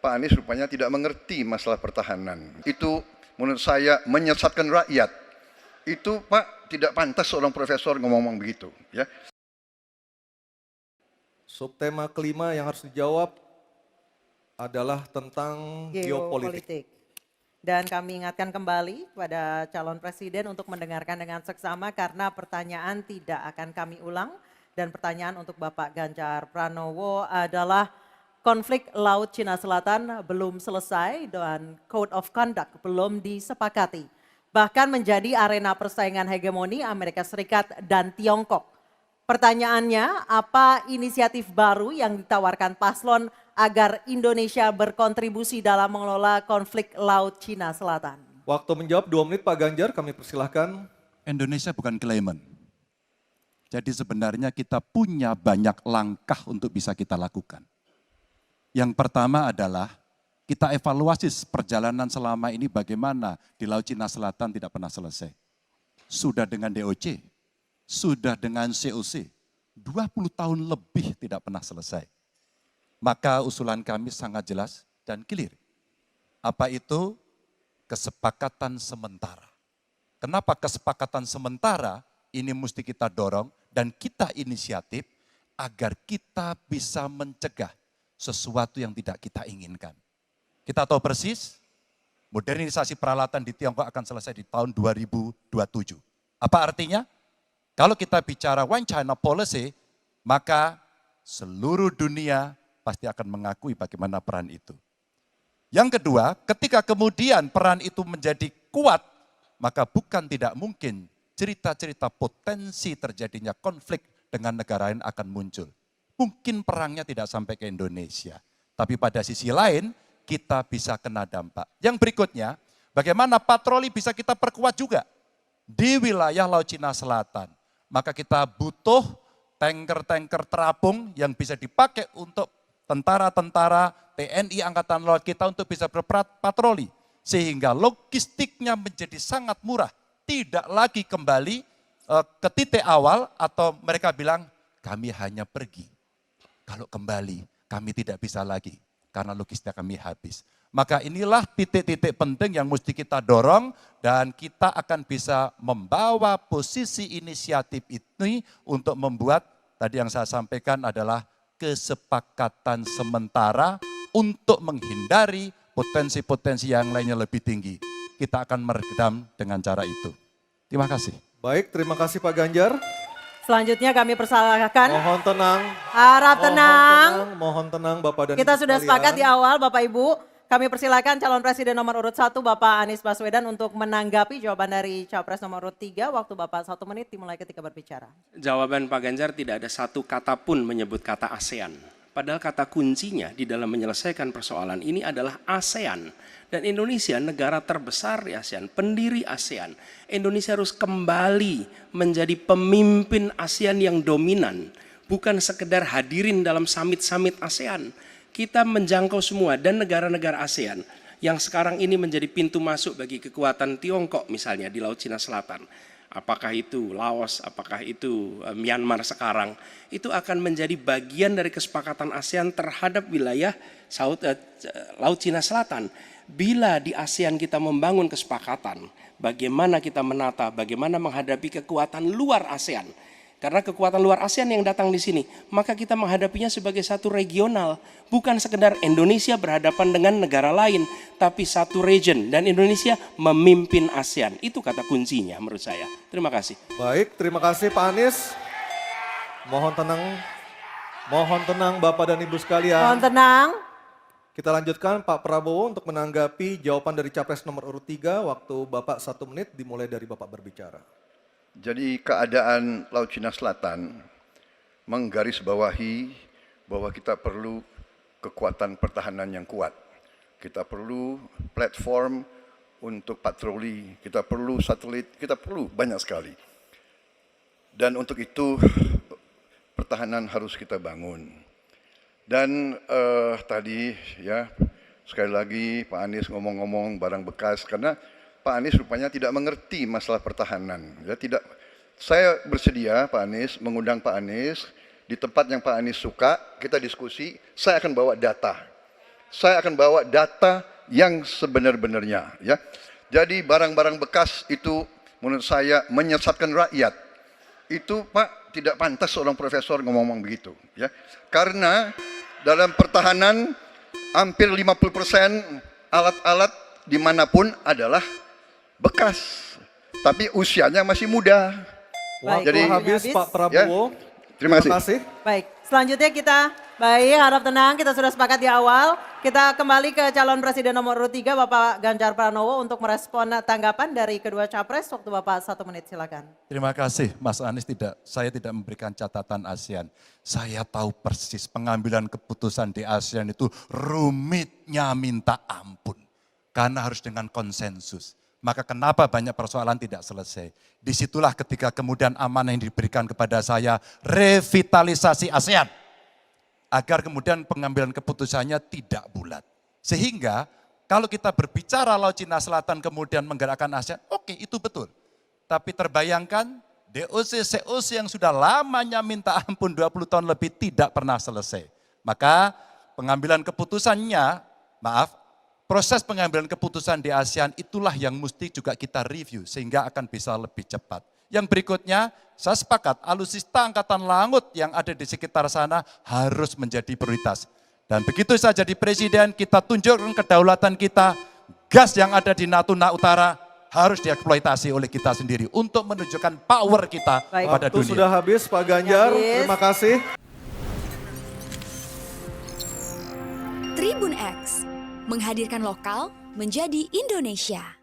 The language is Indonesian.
Pak Anies rupanya tidak mengerti masalah pertahanan. Itu menurut saya menyesatkan rakyat. Itu Pak tidak pantas seorang profesor ngomong begitu. Ya. Subtema kelima yang harus dijawab adalah tentang geopolitik. Dan kami ingatkan kembali kepada calon presiden untuk mendengarkan dengan seksama karena pertanyaan tidak akan kami ulang. Dan pertanyaan untuk Bapak Ganjar Pranowo adalah konflik Laut Cina Selatan belum selesai dan Code of Conduct belum disepakati. Bahkan menjadi arena persaingan hegemoni Amerika Serikat dan Tiongkok. Pertanyaannya, apa inisiatif baru yang ditawarkan paslon agar Indonesia berkontribusi dalam mengelola konflik Laut Cina Selatan? Waktu menjawab 2 menit Pak Ganjar, kami persilahkan. Indonesia bukan claimant. Jadi sebenarnya kita punya banyak langkah untuk bisa kita lakukan. Yang pertama adalah kita evaluasi perjalanan selama ini bagaimana di Laut Cina Selatan tidak pernah selesai. Sudah dengan DOC, sudah dengan COC, 20 tahun lebih tidak pernah selesai. Maka usulan kami sangat jelas dan clear. Apa itu? Kesepakatan sementara. Kenapa kesepakatan sementara? Ini mesti kita dorong dan kita inisiatif agar kita bisa mencegah sesuatu yang tidak kita inginkan. Kita tahu persis, modernisasi peralatan di Tiongkok akan selesai di tahun 2027. Apa artinya? Kalau kita bicara One China Policy, maka seluruh dunia pasti akan mengakui bagaimana peran itu. Yang kedua, ketika kemudian peran itu menjadi kuat, maka bukan tidak mungkin cerita-cerita potensi terjadinya konflik dengan negara lain akan muncul. Mungkin perangnya tidak sampai ke Indonesia, tapi pada sisi lain kita bisa kena dampak. Yang berikutnya, bagaimana patroli bisa kita perkuat juga di wilayah Laut Cina Selatan. Maka kita butuh tanker-tanker terapung yang bisa dipakai untuk tentara-tentara TNI Angkatan Laut kita untuk bisa berpatroli. Sehingga logistiknya menjadi sangat murah. Tidak lagi kembali ke titik awal atau mereka bilang kami hanya pergi. Kalau kembali kami tidak bisa lagi karena logistik kami habis. Maka inilah titik-titik penting yang mesti kita dorong dan kita akan bisa membawa posisi inisiatif ini untuk membuat tadi yang saya sampaikan adalah kesepakatan sementara untuk menghindari potensi-potensi yang lainnya lebih tinggi. Kita akan meredam dengan cara itu. Terima kasih. Baik, terima kasih Pak Ganjar. Selanjutnya kami persilahkan. Mohon tenang. Harap tenang. Mohon tenang Bapak dan Kita Ibu sudah sekalian. sepakat di awal Bapak Ibu. Kami persilakan calon presiden nomor urut 1 Bapak Anies Baswedan untuk menanggapi jawaban dari capres nomor urut 3. Waktu Bapak 1 menit dimulai ketika berbicara. Jawaban Pak Ganjar tidak ada satu kata pun menyebut kata ASEAN. Padahal kata kuncinya di dalam menyelesaikan persoalan ini adalah ASEAN. Dan Indonesia negara terbesar di ASEAN, pendiri ASEAN. Indonesia harus kembali menjadi pemimpin ASEAN yang dominan. Bukan sekedar hadirin dalam summit-summit ASEAN. Kita menjangkau semua dan negara-negara ASEAN yang sekarang ini menjadi pintu masuk bagi kekuatan Tiongkok misalnya di Laut Cina Selatan. Apakah itu Laos, apakah itu Myanmar sekarang, itu akan menjadi bagian dari kesepakatan ASEAN terhadap wilayah Laut Cina Selatan. Bila di ASEAN kita membangun kesepakatan, bagaimana kita menata, bagaimana menghadapi kekuatan luar ASEAN. Karena kekuatan luar ASEAN yang datang di sini, maka kita menghadapinya sebagai satu regional. Bukan sekedar Indonesia berhadapan dengan negara lain, tapi satu region. Dan Indonesia memimpin ASEAN. Itu kata kuncinya menurut saya. Terima kasih. Baik, terima kasih Pak Anies. Mohon tenang Bapak dan Ibu sekalian. Mohon tenang. Kita lanjutkan Pak Prabowo untuk menanggapi jawaban dari capres nomor urut 3. Waktu Bapak 1 menit dimulai dari Bapak berbicara. Jadi keadaan Laut Cina Selatan menggarisbawahi bahwa kita perlu kekuatan pertahanan yang kuat. Kita perlu platform untuk patroli, kita perlu satelit, kita perlu banyak sekali. Dan untuk itu pertahanan harus kita bangun. Dan tadi ya sekali lagi Pak Anies ngomong-ngomong barang bekas karena Pak Anies rupanya tidak mengerti masalah pertahanan. Ya, tidak. Saya bersedia Pak Anies mengundang Pak Anies di tempat yang Pak Anies suka, kita diskusi. Saya akan bawa data. saya akan bawa data yang sebenar-benarnya. Ya. Jadi barang-barang bekas itu menurut saya menyesatkan rakyat. Itu Pak tidak pantas seorang profesor ngomong begitu. Ya. Karena dalam pertahanan hampir 50% alat-alat dimanapun adalah bekas. Tapi usianya masih muda. Baik, Waktu Jadi- habis Pak Prabowo. Terima kasih. Baik, selanjutnya kita, baik harap tenang, kita sudah sepakat di awal. Kita kembali ke calon presiden nomor urut 3 Bapak Ganjar Pranowo untuk merespon tanggapan dari kedua capres. Waktu Bapak 1 menit silakan. Terima kasih Mas Anies, saya tidak memberikan catatan ASEAN. Saya tahu persis pengambilan keputusan di ASEAN itu rumitnya minta ampun. Karena harus dengan konsensus. Maka kenapa banyak persoalan tidak selesai. Disitulah ketika kemudian amanah yang diberikan kepada saya, revitalisasi ASEAN. Agar kemudian pengambilan keputusannya tidak bulat. Sehingga kalau kita berbicara Laut Cina Selatan kemudian menggerakkan ASEAN, oke itu betul. Tapi terbayangkan DOC, COC yang sudah lamanya minta ampun 20 tahun lebih tidak pernah selesai. Maka pengambilan keputusannya, proses pengambilan keputusan di ASEAN itulah yang mesti juga kita review sehingga akan bisa lebih cepat. Yang berikutnya, saya sepakat alutsista angkatan laut yang ada di sekitar sana harus menjadi prioritas. Dan begitu saya jadi presiden, kita tunjukkan kedaulatan kita, gas yang ada di Natuna Utara harus dieksploitasi oleh kita sendiri untuk menunjukkan power kita Baik. pada Waktu dunia. sudah habis Pak Ganjar, Habis. terima kasih. Tribun X menghadirkan lokal menjadi Indonesia.